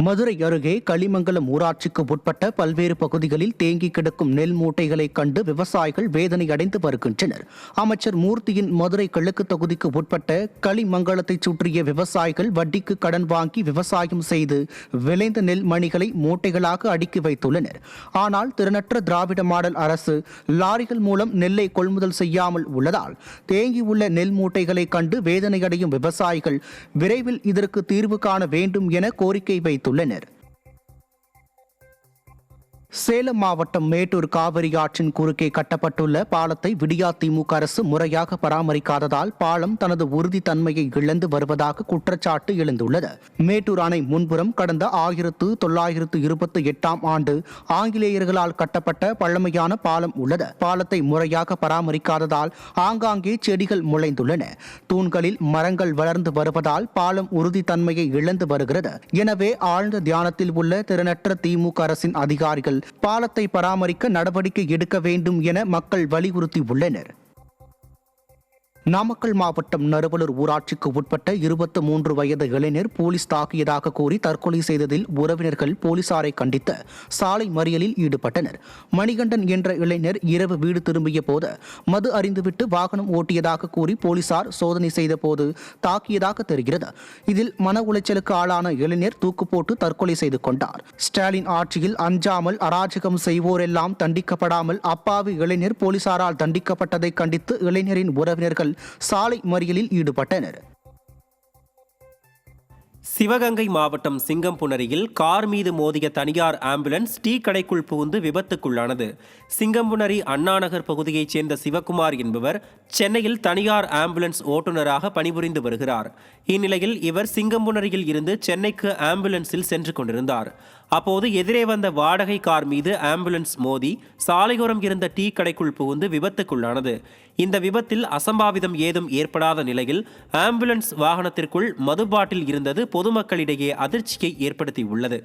மதுரை அருகே களிமங்கலம் ஊராட்சிக்கு உட்பட்ட பல்வேறு பகுதிகளில் தேங்கி கிடக்கும் நெல் மூட்டைகளை கண்டு விவசாயிகள் வேதனை அடைந்து வருகின்றனர். அமைச்சர் மூர்த்தியின் மதுரை கிழக்கு தொகுதிக்கு உட்பட்ட களிமங்கலத்தை சுற்றிய விவசாயிகள் வட்டிக்கு கடன் வாங்கி விவசாயம் செய்து விளைந்த நெல் மணிகளை மூட்டைகளாக அடுக்கி வைத்துள்ளனர். ஆனால் திறனற்ற திராவிட மாடல் அரசு லாரிகள் மூலம் நெல்லை கொள்முதல் செய்யாமல் உள்ளதால் தேங்கியுள்ள நெல் மூட்டைகளை கண்டு வேதனையடையும் விவசாயிகள் விரைவில் இதற்கு தீர்வு காண வேண்டும் என கோரிக்கை வைத்துள்ளனர். சேலம் மாவட்டம் மேட்டூர் காவிரி ஆற்றின் குறுக்கே கட்டப்பட்டுள்ள பாலத்தை விடியா திமுக அரசு முறையாக பராமரிக்காததால் பாலம் தனது உறுதித்தன்மையை இழந்து வருவதாக குற்றச்சாட்டு எழுந்துள்ளது. மேட்டூர் அணை முன்புறம் கடந்த 1928ஆம் ஆண்டு ஆங்கிலேயர்களால் கட்டப்பட்ட பழமையான பாலம் உள்ளது. பாலத்தை முறையாக பராமரிக்காததால் ஆங்காங்கே செடிகள் முளைந்துள்ளன. தூண்களில் மரங்கள் வளர்ந்து வருவதால் பாலம் உறுதித்தன்மையை இழந்து வருகிறது. எனவே ஆழ்ந்த தியானத்தில் உள்ள திறனற்ற திமுக அரசின் அதிகாரிகள் பாலத்தை பராமரிக்க நடவடிக்கை எடுக்க வேண்டும் என மக்கள் வலியுறுத்தியுள்ளனர். நாமக்கல் மாவட்டம் நறுவலூர் ஊராட்சிக்கு உட்பட்ட 23 வயது இளைஞர் போலீஸ் தாக்கியதாக கூறி தற்கொலை செய்ததில் உறவினர்கள் போலீசாரை கண்டித்து சாலை மறியலில் ஈடுபட்டனர். மணிகண்டன் என்ற இளைஞர் இரவு வீடு திரும்பிய போது மது அறிந்துவிட்டு வாகனம் ஓட்டியதாக கூறி போலீசார் சோதனை செய்த போது தாக்கியதாக தெரிகிறது. இதில் மன உளைச்சலுக்கு ஆளான இளைஞர் தூக்கு போட்டு தற்கொலை செய்து கொண்டார். ஸ்டாலின் ஆட்சியில் அஞ்சாமல் அராஜகம் செய்வோரெல்லாம் தண்டிக்கப்படாமல் அப்பாவி இளைஞர் போலீசாரால் தண்டிக்கப்பட்டதை கண்டித்து இளைஞரின் உறவினர்கள் சாலை மறியலில் ஈடுபட்டனர். சிவகங்கை மாவட்டம் சிங்கம்புணரியில் கார் மீது மோதிய தனியார் ஆம்புலன்ஸ் டீ கடைக்குள் புகுந்து விபத்துக்குள்ளானது. சிங்கம்புணரி அண்ணாநகர் பகுதியைச் சேர்ந்த சிவகுமார் என்பவர் சென்னையில் தனியார் ஆம்புலன்ஸ் ஓட்டுநராக பணிபுரிந்து வருகிறார். இந்நிலையில் இவர் சிங்கம்புணரியில் இருந்து சென்னைக்கு ஆம்புலன்ஸில் சென்று கொண்டிருந்தார். அப்போது எதிரே வந்த வாடகை கார் மீது ஆம்புலன்ஸ் மோதி சாலையோரம் இருந்த டீ கடைக்குள் புகுந்து விபத்துக்குள்ளானது. இந்த விபத்தில் அசம்பாவிதம் ஏதும் ஏற்படாத நிலையில் ஆம்புலன்ஸ் வாகனத்திற்குள் மது பாட்டில் இருந்தது பொதுமக்களிடையே அதிர்ச்சியை ஏற்படுத்தியுள்ளது.